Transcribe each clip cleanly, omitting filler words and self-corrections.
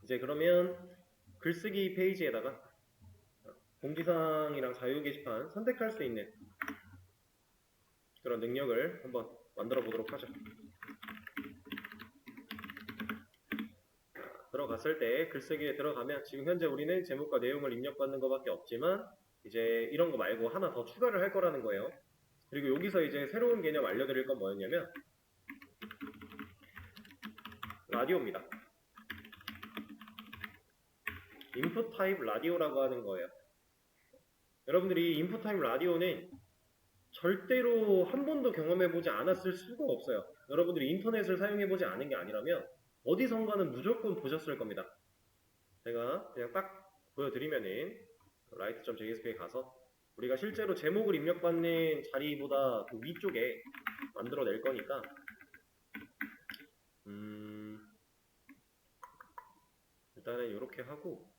이제 그러면 글쓰기 페이지에다가 공지사항이랑 자유 게시판 선택할 수 있는 그런 능력을 한번 만들어 보도록 하죠. 들어갔을 때 글쓰기에 들어가면 지금 현재 우리는 제목과 내용을 입력받는 것밖에 없지만 이제 이런 거 말고 하나 더 추가를 할 거라는 거예요. 그리고 여기서 이제 새로운 개념 알려드릴 건 뭐였냐면 라디오입니다. 인풋 타입 라디오라고 하는 거예요. 여러분들이 인풋 타입 라디오는 절대로 한 번도 경험해보지 않았을 수가 없어요. 여러분들이 인터넷을 사용해보지 않은 게 아니라면 어디선가는 무조건 보셨을 겁니다. 제가 그냥 딱 보여드리면은 write.jsp에 가서 우리가 실제로 제목을 입력받는 자리보다 그 위쪽에 만들어낼 거니까 일단은 이렇게 하고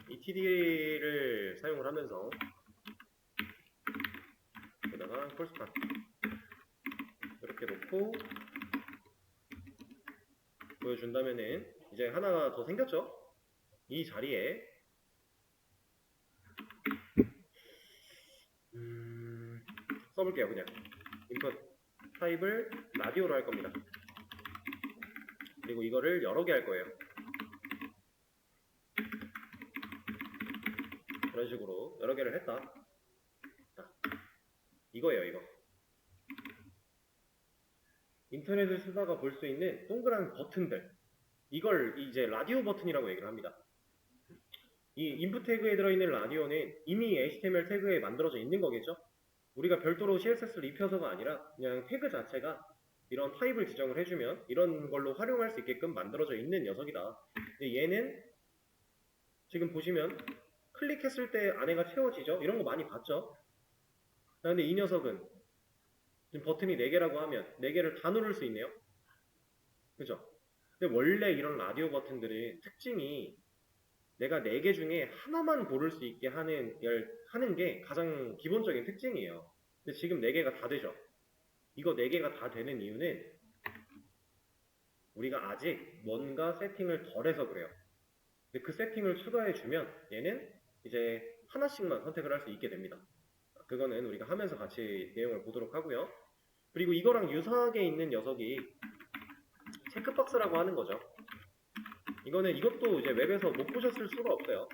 etd를 사용을 하면서 여기다가 콜스판 이렇게 놓고 보여준다면은 이제 하나 더 생겼죠? 이 자리에 써볼게요. 그냥 인풋 타입을 라디오로 할 겁니다. 그리고 이거를 여러 개 할 거예요. 그런 식으로 여러 개를 했다. 자, 이거예요. 이거 인터넷을 쓰다가 볼 수 있는 동그란 버튼들, 이걸 이제 라디오 버튼이라고 얘기를 합니다. 이 인풋 태그에 들어있는 라디오는 이미 HTML 태그에 만들어져 있는 거겠죠? 우리가 별도로 CSS를 입혀서가 아니라 그냥 태그 자체가 이런 타입을 지정을 해주면 이런 걸로 활용할 수 있게끔 만들어져 있는 녀석이다. 얘는 지금 보시면 클릭했을 때 안에가 채워지죠? 이런 거 많이 봤죠? 근데 이 녀석은 지금 버튼이 4개라고 하면 4개를 다 누를 수 있네요. 그죠? 근데 원래 이런 라디오 버튼들의 특징이 내가 4개 중에 하나만 고를 수 있게 하는 게 가장 기본적인 특징이에요. 근데 지금 4개가 다 되죠. 이거 4개가 다 되는 이유는 우리가 아직 뭔가 세팅을 덜 해서 그래요. 근데 그 세팅을 추가해주면 얘는 이제 하나씩만 선택을 할 수 있게 됩니다. 그거는 우리가 하면서 같이 내용을 보도록 하고요. 그리고 이거랑 유사하게 있는 녀석이 체크박스라고 하는 거죠. 이것도 이제 웹에서 못 보셨을 수가 없어요.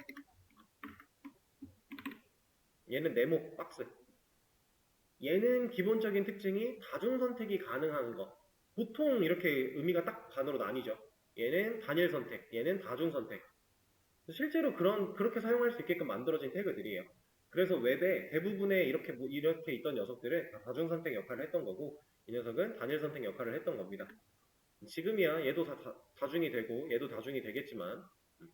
얘는 네모 박스. 얘는 기본적인 특징이 다중 선택이 가능한 거. 보통 이렇게 의미가 딱 반으로 나뉘죠. 얘는 단일 선택, 얘는 다중 선택. 실제로 그렇게 사용할 수 있게끔 만들어진 태그들이에요. 그래서 웹에 대부분의 이렇게 있던 녀석들은 다 다중 선택 역할을 했던 거고, 이 녀석은 단일 선택 역할을 했던 겁니다. 지금이야 얘도 다중이 되고 얘도 다중이 되겠지만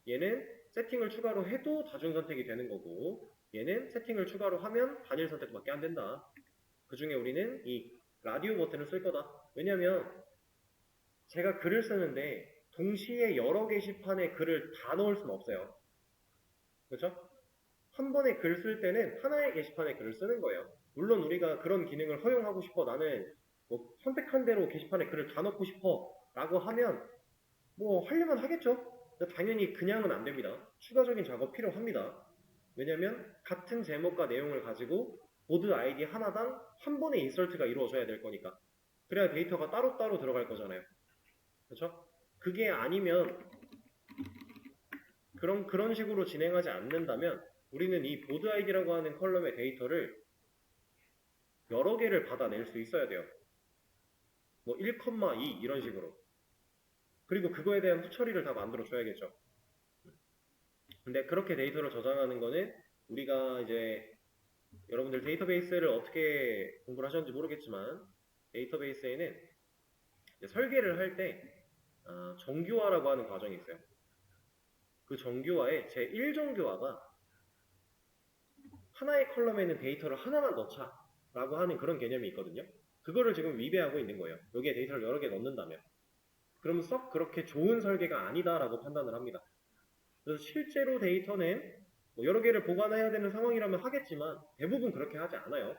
얘는 세팅을 추가로 해도 다중 선택이 되는 거고 얘는 세팅을 추가로 하면 단일 선택밖에 안 된다. 그 중에 우리는 이 라디오 버튼을 쓸 거다. 왜냐면 제가 글을 쓰는데 동시에 여러 게시판에 글을 다 넣을 수는 없어요. 그렇죠? 한 번에 글 쓸 때는 하나의 게시판에 글을 쓰는 거예요. 물론 우리가 그런 기능을 허용하고 싶어, 나는 뭐 선택한 대로 게시판에 글을 다 넣고 싶어 라고 하면 뭐 하려면 하겠죠. 당연히 그냥은 안 됩니다. 추가적인 작업 필요합니다. 왜냐면 같은 제목과 내용을 가지고 보드 아이디 하나당 한 번의 인설트가 이루어져야 될 거니까. 그래야 데이터가 따로따로 들어갈 거잖아요. 그렇죠? 그게 아니면 그런 식으로 진행하지 않는다면 우리는 이 보드 아이디라고 하는 컬럼의 데이터를 여러 개를 받아낼 수 있어야 돼요. 뭐 1,2 이런 식으로. 그리고 그거에 대한 후처리를 다 만들어 줘야겠죠. 근데 그렇게 데이터를 저장하는 거는 우리가 이제 여러분들 데이터베이스를 어떻게 공부를 하셨는지 모르겠지만 데이터베이스에는 설계를 할 때 정규화라고 하는 과정이 있어요. 그 정규화의 제1정규화가 하나의 컬럼에는 데이터를 하나만 넣자 라고 하는 그런 개념이 있거든요. 그거를 지금 위배하고 있는 거예요. 여기에 데이터를 여러 개 넣는다면. 그러면 썩 그렇게 좋은 설계가 아니다라고 판단을 합니다. 그래서 실제로 데이터는 뭐 여러 개를 보관해야 되는 상황이라면 하겠지만 대부분 그렇게 하지 않아요.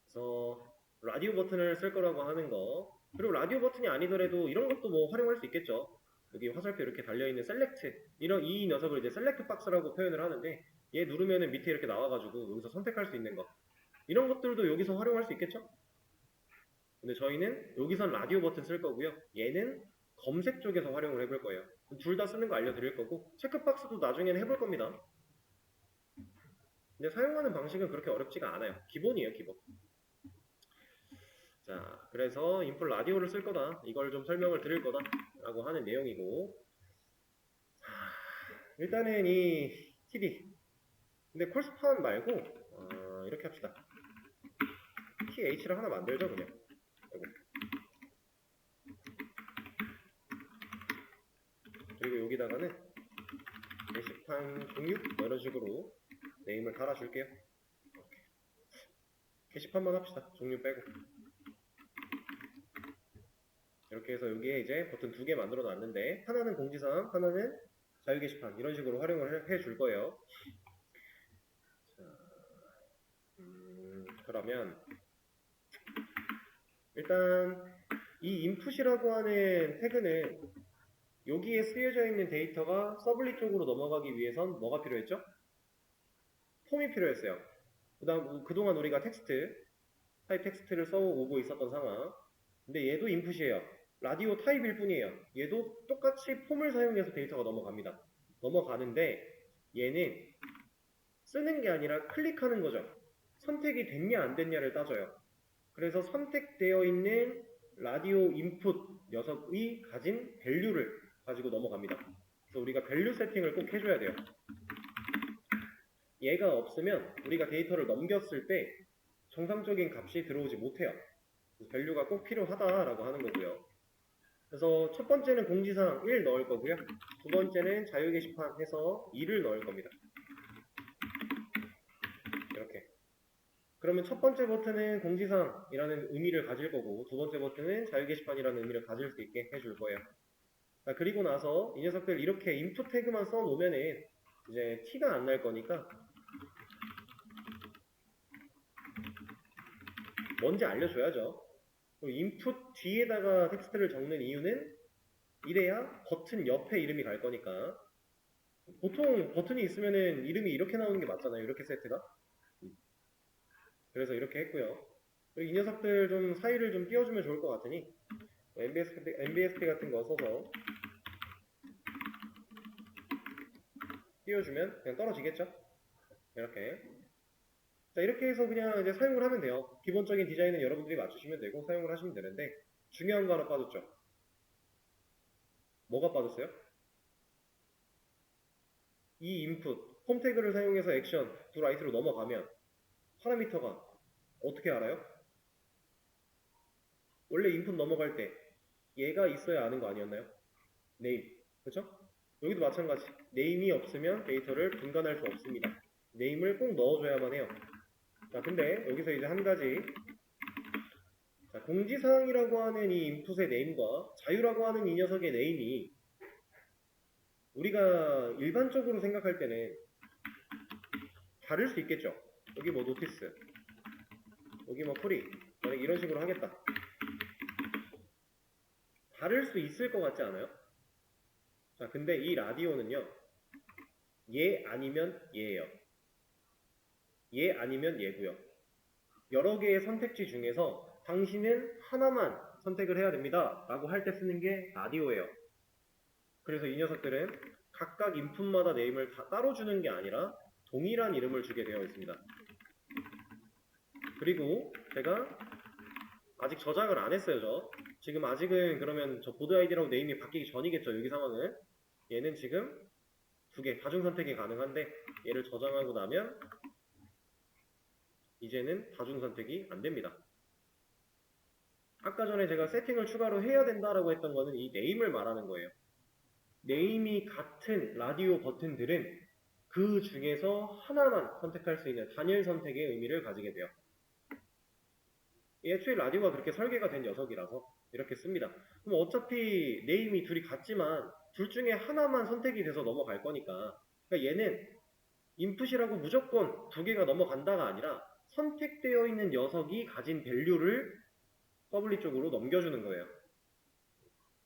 그래서 라디오 버튼을 쓸 거라고 하는 거. 그리고 라디오 버튼이 아니더라도 이런 것도 뭐 활용할 수 있겠죠. 여기 화살표 이렇게 달려있는 셀렉트. 이 녀석을 이제 셀렉트 박스라고 표현을 하는데, 얘 누르면은 밑에 이렇게 나와가지고 여기서 선택할 수 있는 거. 이런 것들도 여기서 활용할 수 있겠죠? 근데 저희는 여기선 라디오 버튼 쓸 거고요. 얘는 검색 쪽에서 활용을 해볼 거예요. 둘 다 쓰는 거 알려드릴 거고, 체크박스도 나중에는 해볼 겁니다. 근데 사용하는 방식은 그렇게 어렵지가 않아요. 기본이에요, 기본. 자, 그래서 인풋 라디오를 쓸 거다. 이걸 좀 설명을 드릴 거다. 라고 하는 내용이고. 일단은 이 TD. 근데 콜스판 말고, 이렇게 합시다. TH를 하나 만들죠, 그냥. 아이고. 그리고 여기다가는 게시판 공유 이런 식으로 네임을 달아줄게요. 게시판만 합시다. 종류 빼고. 이렇게 해서 여기에 이제 버튼 2개 만들어 놨는데, 하나는 공지사항, 하나는 자유 게시판 이런 식으로 활용을 해 줄 거예요. 자, 그러면 일단 이 input이라고 하는 태그는 여기에 쓰여져 있는 데이터가 서블릿 쪽으로 넘어가기 위해선 뭐가 필요했죠? 폼이 필요했어요. 그동안 우리가 타입 텍스트를 써오고 있었던 상황. 근데 얘도 인풋이에요. 라디오 타입일 뿐이에요. 얘도 똑같이 폼을 사용해서 데이터가 넘어갑니다. 넘어가는데 얘는 쓰는 게 아니라 클릭하는 거죠. 선택이 됐냐 안 됐냐를 따져요. 그래서 선택되어 있는 라디오 인풋 녀석이 가진 밸류를 가지고 넘어갑니다. 그래서 우리가 밸류 세팅을 꼭 해줘야 돼요. 얘가 없으면 우리가 데이터를 넘겼을 때 정상적인 값이 들어오지 못해요. 그래서 밸류가 꼭 필요하다라고 하는 거고요. 그래서 첫 번째는 공지사항 1 넣을 거고요. 두 번째는 자유 게시판 해서 2를 넣을 겁니다. 이렇게. 그러면 첫 번째 버튼은 공지사항이라는 의미를 가질 거고, 두 번째 버튼은 자유 게시판이라는 의미를 가질 수 있게 해줄 거예요. 자, 그리고 나서 이 녀석들 이렇게 인풋 태그만 써 놓으면은 이제 티가 안 날 거니까 뭔지 알려줘야죠. 인풋 뒤에다가 텍스트를 적는 이유는 이래야 버튼 옆에 이름이 갈 거니까. 보통 버튼이 있으면은 이름이 이렇게 나오는 게 맞잖아요. 이렇게 세트가. 그래서 이렇게 했고요. 이 녀석들 좀 사이를 좀 띄워주면 좋을 것 같으니 MBSP 같은 거 써서 띄워주면 그냥 떨어지겠죠? 이렇게. 자, 이렇게 해서 그냥 이제 사용을 하면 돼요. 기본적인 디자인은 여러분들이 맞추시면 되고 사용을 하시면 되는데, 중요한 거 하나 빠졌죠? 뭐가 빠졌어요? 이 인풋, 홈 태그를 사용해서 액션, 두 라이트로 넘어가면 파라미터가 어떻게 알아요? 원래 인풋 넘어갈 때 얘가 있어야 아는 거 아니었나요? 네임. 그쵸? 여기도 마찬가지. 네임이 없으면 데이터를 분간할 수 없습니다. 네임을 꼭 넣어줘야만 해요. 자, 근데 여기서 이제 한 가지. 자, 공지사항이라고 하는 이 인풋의 네임과 자유라고 하는 이 녀석의 네임이 우리가 일반적으로 생각할 때는 다를 수 있겠죠. 여기 뭐 노티스, 여기 뭐 프리, 만약 이런 식으로 하겠다. 다를 수 있을 것 같지 않아요? 자, 근데 이 라디오는요, 얘 아니면 얘예요. 얘 아니면 얘고요. 여러 개의 선택지 중에서 당신은 하나만 선택을 해야 됩니다. 라고 할 때 쓰는 게 라디오예요. 그래서 이 녀석들은 각각 인풋마다 네임을 다 따로 주는 게 아니라 동일한 이름을 주게 되어 있습니다. 그리고 제가 아직 저장을 안 했어요. 지금 아직은 그러면 저 보드 아이디라고 네임이 바뀌기 전이겠죠. 여기 상황은. 얘는 지금 두 개 다중 선택이 가능한데 얘를 저장하고 나면 이제는 다중 선택이 안 됩니다. 아까 전에 제가 세팅을 추가로 해야 된다라고 했던 거는 이 네임을 말하는 거예요. 네임이 같은 라디오 버튼들은 그 중에서 하나만 선택할 수 있는 단일 선택의 의미를 가지게 돼요. 애초에 라디오가 그렇게 설계가 된 녀석이라서 이렇게 씁니다. 그럼 어차피 네임이 둘이 같지만 둘 중에 하나만 선택이 돼서 넘어갈 거니까, 그러니까 얘는 인풋이라고 무조건 두 개가 넘어간다가 아니라 선택되어 있는 녀석이 가진 밸류를 서블리 쪽으로 넘겨주는 거예요.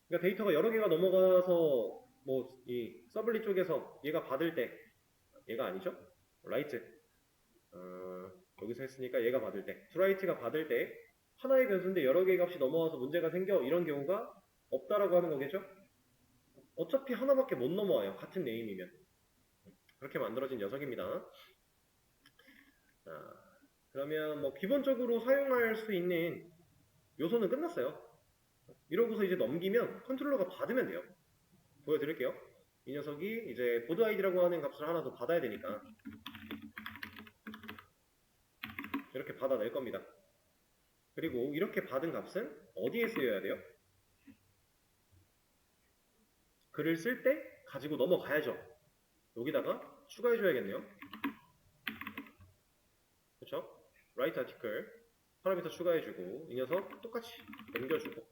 그러니까 데이터가 여러 개가 넘어가서 뭐 이 서블리 쪽에서 얘가 받을 때 얘가 아니죠? 라이트 여기서 했으니까 얘가 받을 때 트라이트가 받을 때 하나의 변수인데 여러 개의 값이 넘어와서 문제가 생겨 이런 경우가 없다라고 하는 거겠죠? 어차피 하나밖에 못 넘어와요. 같은 네임이면. 그렇게 만들어진 녀석입니다. 자, 그러면 뭐 기본적으로 사용할 수 있는 요소는 끝났어요. 이러고서 이제 넘기면 컨트롤러가 받으면 돼요. 보여드릴게요. 이 녀석이 이제 보드 아이디라고 하는 값을 하나 더 받아야 되니까 이렇게 받아낼 겁니다. 그리고 이렇게 받은 값은 어디에 쓰여야 돼요? 글을 쓸 때 가지고 넘어가야죠. 여기다가 추가해줘야겠네요. 그쵸? write article 파라미터 추가해주고 이 녀석 똑같이 넘겨주고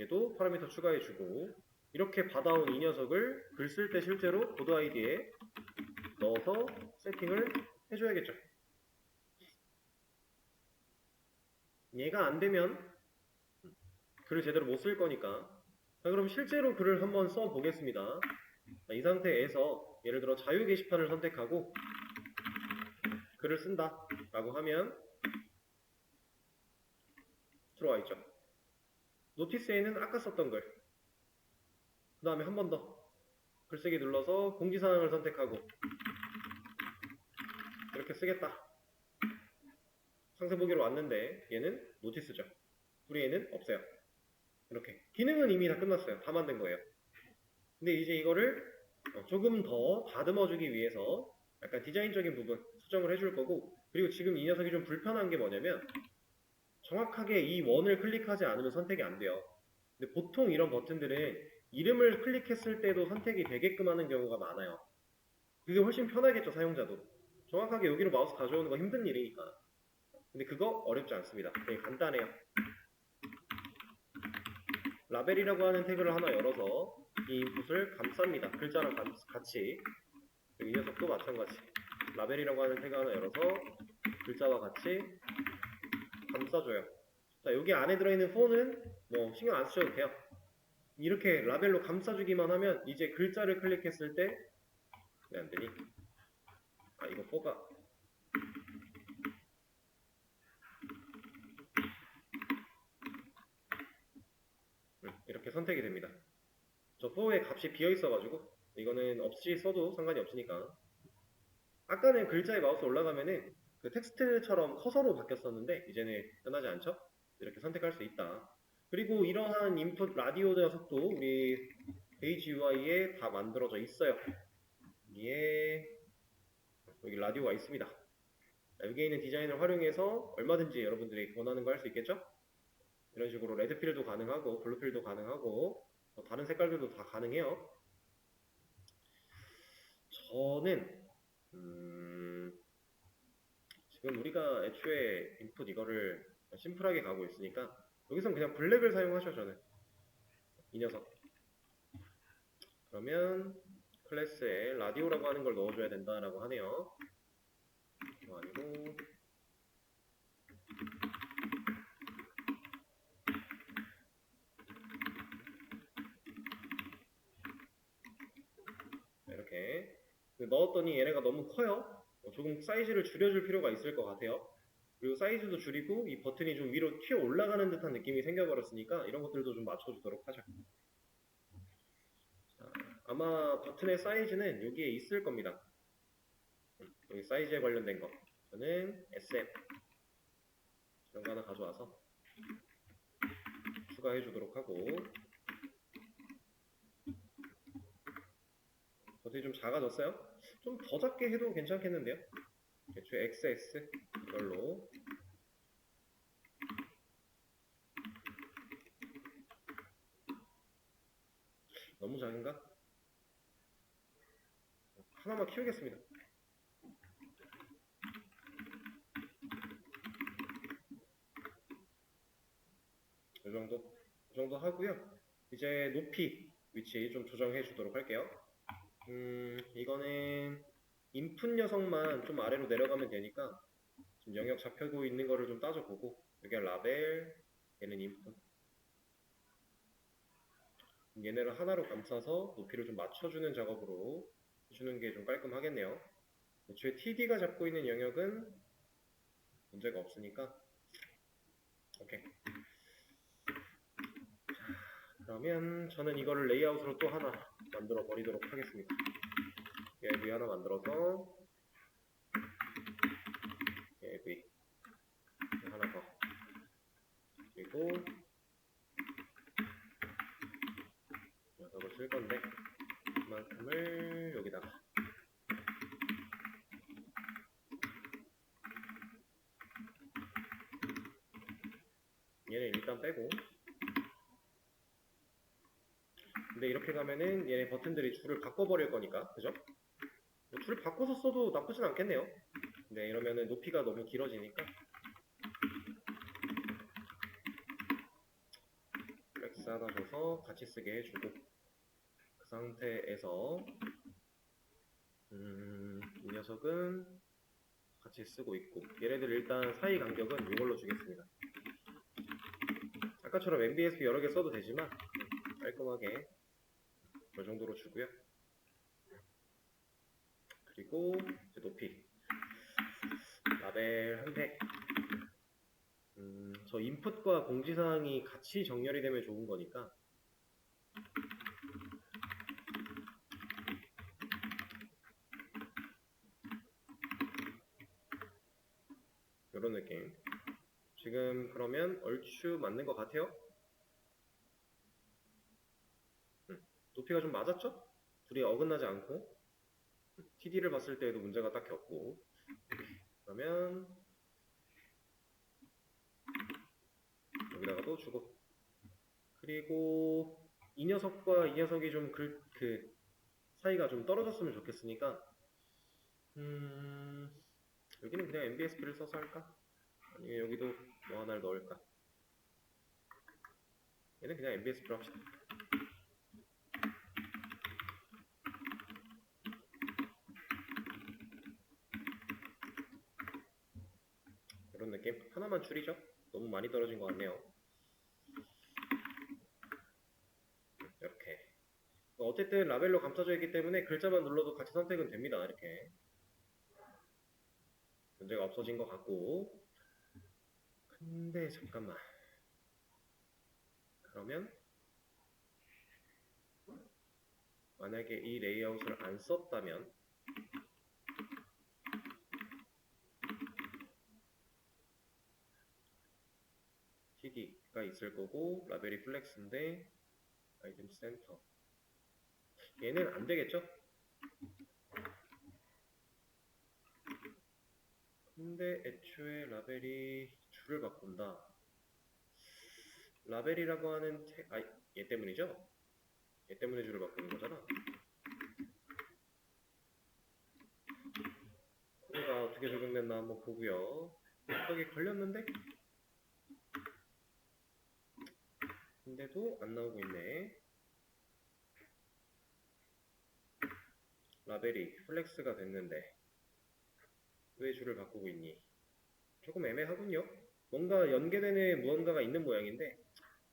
얘도 파라미터 추가해주고 이렇게 받아온 이 녀석을 글 쓸 때 실제로 보드 아이디에 넣어서 세팅을 해줘야겠죠. 얘가 안되면 글을 제대로 못 쓸 거니까. 자, 그럼 실제로 글을 한번 써보겠습니다. 자, 이 상태에서 예를 들어 자유 게시판을 선택하고 글을 쓴다 라고 하면 들어와 있죠. 노티스에는 아까 썼던 글, 그 다음에 한 번 더 글쓰기 눌러서 공지사항을 선택하고 이렇게 쓰겠다. 상세 보기로 왔는데 얘는 노티스죠. 우리 얘는 없어요. 이렇게 기능은 이미 다 끝났어요. 다 만든 거예요. 근데 이제 이거를 조금 더 다듬어주기 위해서 약간 디자인적인 부분 수정을 해줄 거고, 그리고 지금 이 녀석이 좀 불편한 게 뭐냐면 정확하게 이 원을 클릭하지 않으면 선택이 안 돼요. 근데 보통 이런 버튼들은 이름을 클릭했을 때도 선택이 되게끔 하는 경우가 많아요. 그게 훨씬 편하겠죠, 사용자도. 정확하게 여기로 마우스 가져오는 거 힘든 일이니까. 근데 그거 어렵지 않습니다. 되게 간단해요. 라벨이라고 하는 태그를 하나 열어서 이 인풋을 감쌉니다. 글자랑 같이. 이 녀석도 마찬가지. 라벨이라고 하는 태그 하나 열어서 글자와 같이 감싸줘요. 자, 여기 안에 들어있는 폰은 뭐 신경 안 쓰셔도 돼요. 이렇게 라벨로 감싸주기만 하면 이제 글자를 클릭했을 때 왜 안 되니? 아, 이거 4가 이렇게 선택이 됩니다. 저 4의 값이 비어 있어가지고 이거는 없이 써도 상관이 없으니까. 아까는 글자에 마우스 올라가면은 그 텍스트처럼 커서로 바뀌었었는데 이제는 변하지 않죠? 이렇게 선택할 수 있다. 그리고 이러한 인풋 라디오 녀석도 우리 페이지 UI에 다 만들어져 있어요. 여기 라디오가 있습니다. 여기에 있는 디자인을 활용해서 얼마든지 여러분들이 원하는 거 할 수 있겠죠? 이런 식으로 레드필도 가능하고 블루필도 가능하고 다른 색깔들도 다 가능해요. 저는 지금 우리가 애초에 인풋 이거를 심플하게 가고 있으니까 여기선 그냥 블랙을 사용하셔. 저는 이 녀석. 그러면 클래스에 라디오라고 하는 걸 넣어줘야 된다라고 하네요. 이거 아니고 이렇게 넣었더니 얘네가 너무 커요. 조금 사이즈를 줄여줄 필요가 있을 것 같아요. 그리고 사이즈도 줄이고 이 버튼이 좀 위로 튀어 올라가는 듯한 느낌이 생겨버렸으니까 이런 것들도 좀 맞춰주도록 하죠. 자, 아마 버튼의 사이즈는 여기에 있을 겁니다. 여기 사이즈에 관련된 거. 저는 SM 이런 거 하나 가져와서 추가해 주도록 하고, 버튼이 좀 작아졌어요? 좀 더 작게 해도 괜찮겠는데요? 애초에 XX 이걸로 너무 작은가? 하나만 키우겠습니다. 이 정도 하고요. 이제 높이 위치 좀 조정해 주도록 할게요. 이거는 인풋 녀석만 좀 아래로 내려가면 되니까 영역 잡히고 있는 거를 좀 따져보고, 여기가 라벨, 얘는 인풋. 얘네를 하나로 감싸서 높이를 좀 맞춰주는 작업으로 해주는 게 좀 깔끔하겠네요. 애초에 TD가 잡고 있는 영역은 문제가 없으니까. 오케이. 그러면 저는 이거를 레이아웃으로 또 하나 만들어 버리도록 하겠습니다. AV 하나 만들어서 AV 하나 더, 그리고 녀석을 쓸 건데 그만큼을 여기다가 얘는 일단 빼고, 근데 이렇게 가면은 얘네 버튼들이 줄을 바꿔버릴 거니까, 그죠? 뭐 줄을 바꿔서 써도 나쁘진 않겠네요. 근데 이러면은 높이가 너무 길어지니까 플렉스 하나 줘서 같이 쓰게 해주고, 그 상태에서 이 녀석은 같이 쓰고 있고, 얘네들 일단 사이 간격은 이걸로 주겠습니다. 아까처럼 MBSP 여러 개 써도 되지만 깔끔하게 이 정도로 주고요. 그리고 이제 높이 라벨 한대. 저 인풋과 공지사항이 같이 정렬이 되면 좋은 거니까 이런 느낌. 지금 그러면 얼추 맞는 것 같아요. 높이가 좀 맞았죠? 둘이 어긋나지 않고 TD를 봤을 때에도 문제가 딱히 없고. 그러면 여기다가 또 주고, 그리고 이 녀석과 이 녀석이 좀 그 사이가 좀 떨어졌으면 좋겠으니까 여기는 그냥 MBSP를 써서 할까? 아니면 여기도 뭐 하나를 넣을까? 얘는 그냥 MBSP로 합시다. 이런 느낌. 하나만 줄이죠? 너무 많이 떨어진 것 같네요. 이렇게. 어쨌든 라벨로 감싸져 있기 때문에 글자만 눌러도 같이 선택은 됩니다. 이렇게. 문제가 없어진 것 같고. 근데 잠깐만. 그러면 만약에 이 레이아웃을 안 썼다면 TD가 있을 거고, 라벨이 플렉스인데 아이템 센터, 얘는 안 되겠죠? 근데 애초에 라벨이 줄을 바꾼다. 라벨이라고 하는 얘 때문이죠? 얘 때문에 줄을 바꾸는 거잖아. 코드가 어떻게 적용됐나 한번 보고요. 여기 걸렸는데? 근데도 안 나오고 있네. 라벨이 플렉스가 됐는데 왜 줄을 바꾸고 있니? 조금 애매하군요. 뭔가 연계되는 무언가가 있는 모양인데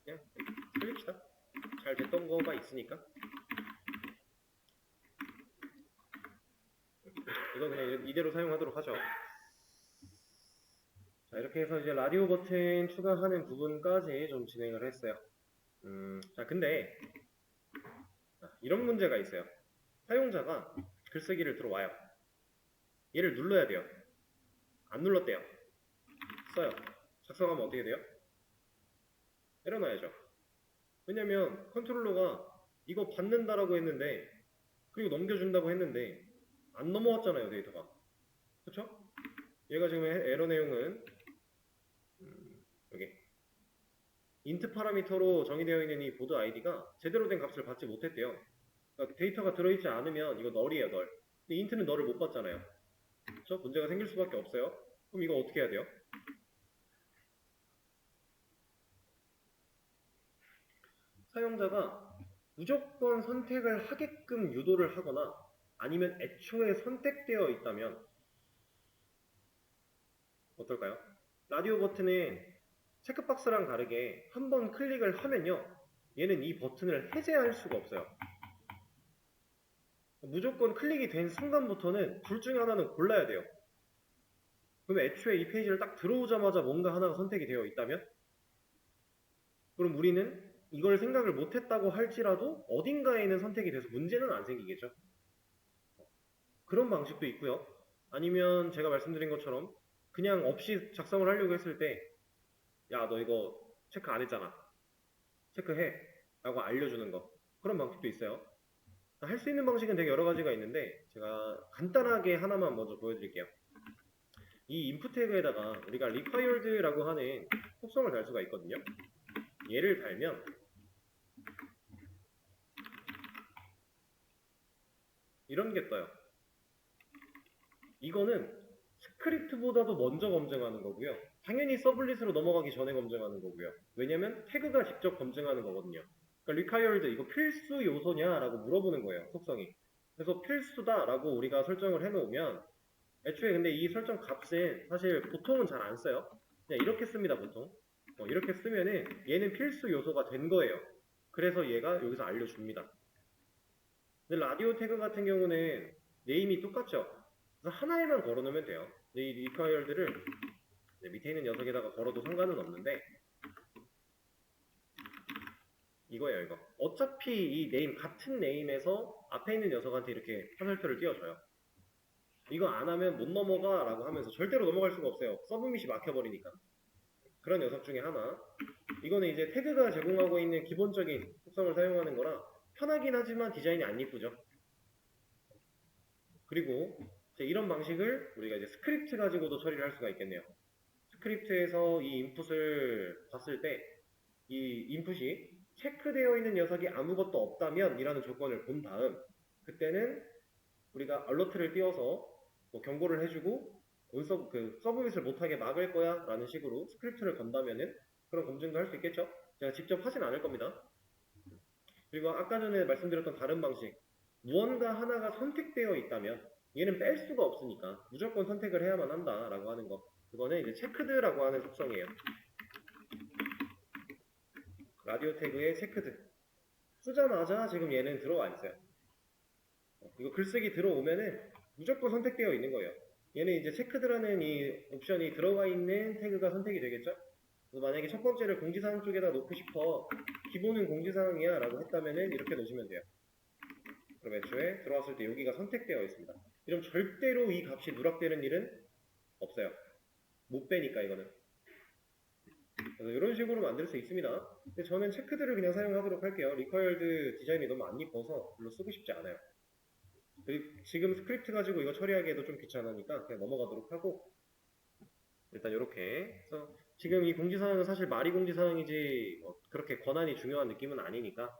그냥 살립시다. 잘 됐던 거가 있으니까. 이거 그냥 이대로 사용하도록 하죠. 자, 이렇게 해서 이제 라디오 버튼 추가하는 부분까지 좀 진행을 했어요. 자, 근데 이런 문제가 있어요. 사용자가 글쓰기를 들어와요. 얘를 눌러야 돼요. 안 눌렀대요. 써요. 작성하면 어떻게 돼요? 때려놔야죠. 왜냐면 컨트롤러가 이거 받는다라고 했는데, 그리고 넘겨준다고 했는데 안 넘어왔잖아요, 데이터가. 그쵸? 얘가 지금 에러 내용은 여기 int 파라미터로 정의되어 있는 이 보드 아이디가 제대로 된 값을 받지 못했대요. 그러니까 데이터가 들어있지 않으면 이거 널이에요, 널. 근데 int는 널을 못 받잖아요. 그쵸? 문제가 생길 수밖에 없어요. 그럼 이거 어떻게 해야 돼요? 사용자가 무조건 선택을 하게끔 유도를 하거나 아니면 애초에 선택되어 있다면 어떨까요? 라디오 버튼은 체크박스랑 다르게 한번 클릭을 하면요, 얘는 이 버튼을 해제할 수가 없어요. 무조건 클릭이 된 순간부터는 둘 중에 하나는 골라야 돼요. 그럼 애초에 이 페이지를 딱 들어오자마자 뭔가 하나가 선택이 되어 있다면, 그럼 우리는 이걸 생각을 못했다고 할지라도 어딘가에는 선택이 돼서 문제는 안 생기겠죠. 그런 방식도 있고요. 아니면 제가 말씀드린 것처럼 그냥 없이 작성을 하려고 했을 때, 야, 너 이거 체크 안 했잖아, 체크해 라고 알려주는 거, 그런 방식도 있어요. 할 수 있는 방식은 되게 여러 가지가 있는데 제가 간단하게 하나만 먼저 보여드릴게요. 이 input 태그에다가 우리가 required라고 하는 속성을 달 수가 있거든요. 얘를 달면 이런 게 떠요. 이거는 스크립트보다도 먼저 검증하는 거고요. 당연히 서블릿으로 넘어가기 전에 검증하는 거고요. 왜냐면 태그가 직접 검증하는 거거든요. 그러니까 required 이거 필수 요소냐 라고 물어보는 거예요, 속성이. 그래서 필수다 라고 우리가 설정을 해놓으면, 애초에 근데 이 설정 값은 사실 보통은 잘 안 써요. 그냥 이렇게 씁니다, 보통. 이렇게 쓰면은 얘는 필수 요소가 된 거예요. 그래서 얘가 여기서 알려줍니다. 근데 라디오 태그 같은 경우는 네임이 똑같죠. 그래서 하나에만 걸어놓으면 돼요. 이 required를 밑에 있는 녀석에다가 걸어도 상관은 없는데, 이거예요, 이거. 어차피 이 네임, 같은 네임에서 앞에 있는 녀석한테 이렇게 화살표를 띄워줘요. 이거 안 하면 못 넘어가 라고 하면서 절대로 넘어갈 수가 없어요. 서브밋이 막혀버리니까. 그런 녀석 중에 하나. 이거는 이제 태그가 제공하고 있는 기본적인 속성을 사용하는 거라 편하긴 하지만 디자인이 안 이쁘죠. 그리고 이런 방식을 우리가 이제 스크립트 가지고도 처리를 할 수가 있겠네요. 스크립트에서 이 인풋을 봤을 때 이 인풋이 체크되어 있는 녀석이 아무것도 없다면 이라는 조건을 본 다음, 그때는 우리가 알러트를 띄워서 뭐 경고를 해주고 서브밋을 못하게 막을 거야 라는 식으로 스크립트를 건다면은 그런 검증도 할 수 있겠죠. 제가 직접 하진 않을 겁니다. 그리고 아까 전에 말씀드렸던 다른 방식, 무언가 하나가 선택되어 있다면 얘는 뺄 수가 없으니까 무조건 선택을 해야만 한다 라고 하는 거, 그거는 이제 체크드라고 하는 속성이에요. 라디오 태그의 체크드 쓰자마자 지금 얘는 들어와 있어요. 이거 글쓰기 들어오면은 무조건 선택되어 있는 거예요. 얘는 이제 체크드라는 이 옵션이 들어가 있는 태그가 선택이 되겠죠. 그래서 만약에 첫 번째를 공지사항 쪽에다 놓고 싶어, 기본은 공지사항이야 라고 했다면은 이렇게 놓으시면 돼요. 그럼 애초에 들어왔을 때 여기가 선택되어 있습니다. 이러면 절대로 이 값이 누락되는 일은 없어요. 못 빼니까 이거는. 그래서 이런 식으로 만들 수 있습니다. 근데 저는 체크들을 그냥 사용하도록 할게요. required 디자인이 너무 안 이뻐서 별로 쓰고 싶지 않아요. 그리고 지금 스크립트 가지고 이거 처리하기에도 좀 귀찮으니까 그냥 넘어가도록 하고, 일단 이렇게 해서 지금 이 공지사항은 사실 말이 공지사항이지 그렇게 권한이 중요한 느낌은 아니니까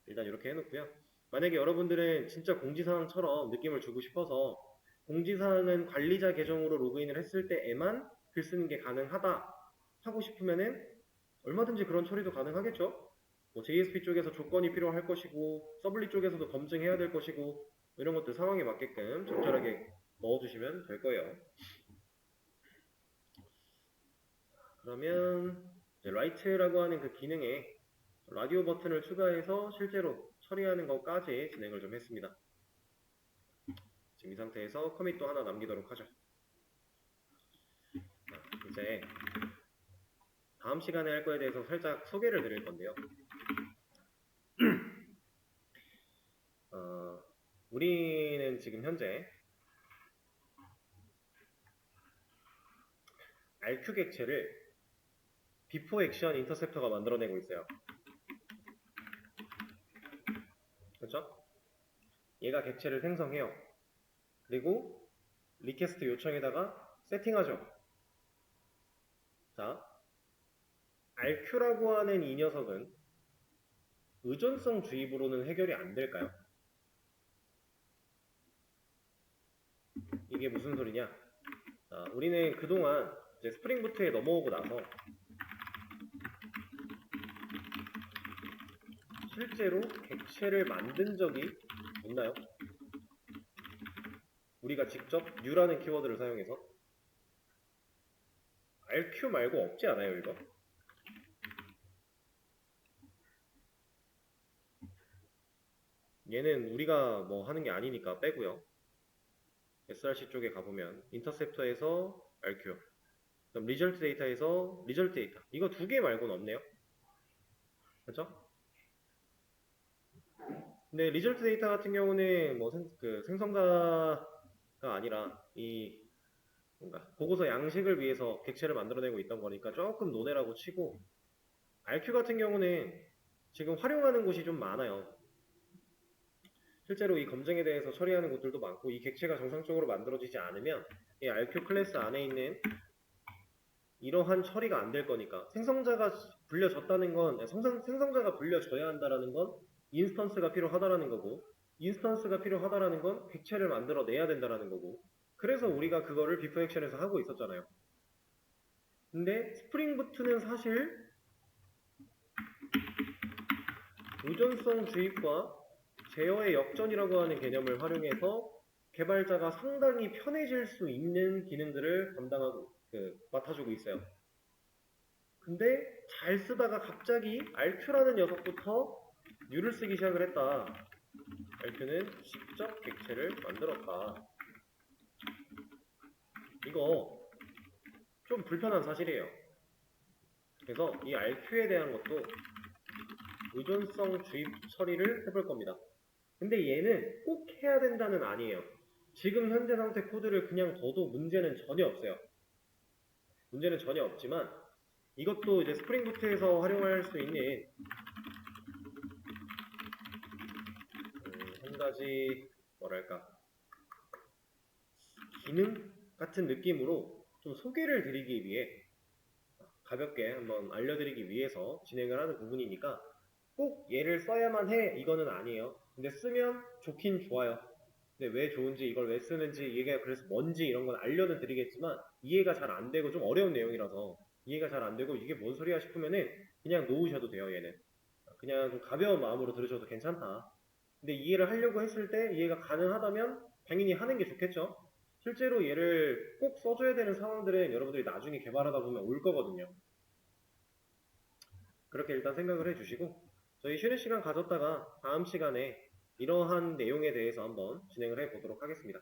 일단 이렇게 해놓고요. 만약에 여러분들은 진짜 공지사항처럼 느낌을 주고 싶어서 공지사항은 관리자 계정으로 로그인을 했을 때에만 글 쓰는 게 가능하다 하고 싶으면은 얼마든지 그런 처리도 가능하겠죠. 뭐 JSP 쪽에서 조건이 필요할 것이고 서블릿 쪽에서도 검증해야 될 것이고 이런 것들 상황에 맞게끔 적절하게 넣어주시면 될 거예요. 그러면 라이트라고 하는 그 기능에 라디오 버튼을 추가해서 실제로 처리하는 것까지 진행을 좀 했습니다. 지금 이 상태에서 커밋도 하나 남기도록 하죠. 이제 다음 시간에 할 거에 대해서 살짝 소개를 드릴 건데요. 우리는 지금 현재 RQ 객체를 before action 인터셉터가 만들어내고 있어요. 그렇죠? 얘가 객체를 생성해요. 그리고 리퀘스트 요청에다가 세팅하죠. 자, RQ라고 하는 이 녀석은 의존성 주입으로는 해결이 안 될까요? 이게 무슨 소리냐? 자, 우리는 그동안 이제 스프링 부트에 넘어오고 나서 실제로 객체를 만든 적이 있나요? 우리가 직접 new라는 키워드를 사용해서 RQ 말고 없지 않아요, 이거? 얘는 우리가 뭐 하는 게 아니니까 빼고요. SRC 쪽에 가보면 인터셉터에서 RQ, 그럼 리절트 데이터에서 리절트 데이터. 이거 두 개 말고는 없네요. 그렇죠? 근데 리절트 데이터 같은 경우는 뭐 생성자가 아니라 이 뭔가 보고서 양식을 위해서 객체를 만들어내고 있던 거니까 조금 논외라고 치고, RQ 같은 경우는 지금 활용하는 곳이 좀 많아요. 실제로 이 검증에 대해서 처리하는 곳들도 많고, 이 객체가 정상적으로 만들어지지 않으면 이 RQ 클래스 안에 있는 이러한 처리가 안 될 거니까, 생성자가 불려졌다는 건 생성자가 불려져야 한다라는 건 인스턴스가 필요하다라는 거고, 인스턴스가 필요하다라는 건 객체를 만들어내야 된다라는 거고, 그래서 우리가 그거를 비프 액션에서 하고 있었잖아요. 근데 스프링 부트는 사실 의존성 주입과 제어의 역전이라고 하는 개념을 활용해서 개발자가 상당히 편해질 수 있는 기능들을 맡아주고 있어요. 근데 잘 쓰다가 갑자기 RQ라는 녀석부터 U를 쓰기 시작을 했다. RQ는 직접 객체를 만들었다. 이거 좀 불편한 사실이에요. 그래서 이 RQ에 대한 것도 의존성 주입 처리를 해볼 겁니다. 근데 얘는 꼭 해야 된다는 아니에요. 지금 현재 상태 코드를 그냥 둬도 문제는 전혀 없어요. 문제는 전혀 없지만 이것도 이제 스프링 부트에서 활용할 수 있는 한 가지 뭐랄까 기능 같은 느낌으로 좀 소개를 드리기 위해 가볍게 한번 알려드리기 위해서 진행을 하는 부분이니까 꼭 얘를 써야만 해 이거는 아니에요. 근데 쓰면 좋긴 좋아요. 근데 왜 좋은지, 이걸 왜 쓰는지, 이게 그래서 뭔지 이런 건 알려는 드리겠지만 이해가 잘 안 되고 좀 어려운 내용이라서 이해가 잘 안 되고 이게 뭔 소리야 싶으면은 그냥 놓으셔도 돼요. 얘는 그냥 좀 가벼운 마음으로 들으셔도 괜찮다. 근데 이해를 하려고 했을 때 이해가 가능하다면 당연히 하는 게 좋겠죠. 실제로 얘를 꼭 써줘야 되는 상황들은 여러분들이 나중에 개발하다 보면 올 거거든요. 그렇게 일단 생각을 해주시고 저희 쉬는 시간 가졌다가 다음 시간에 이러한 내용에 대해서 한번 진행을 해보도록 하겠습니다.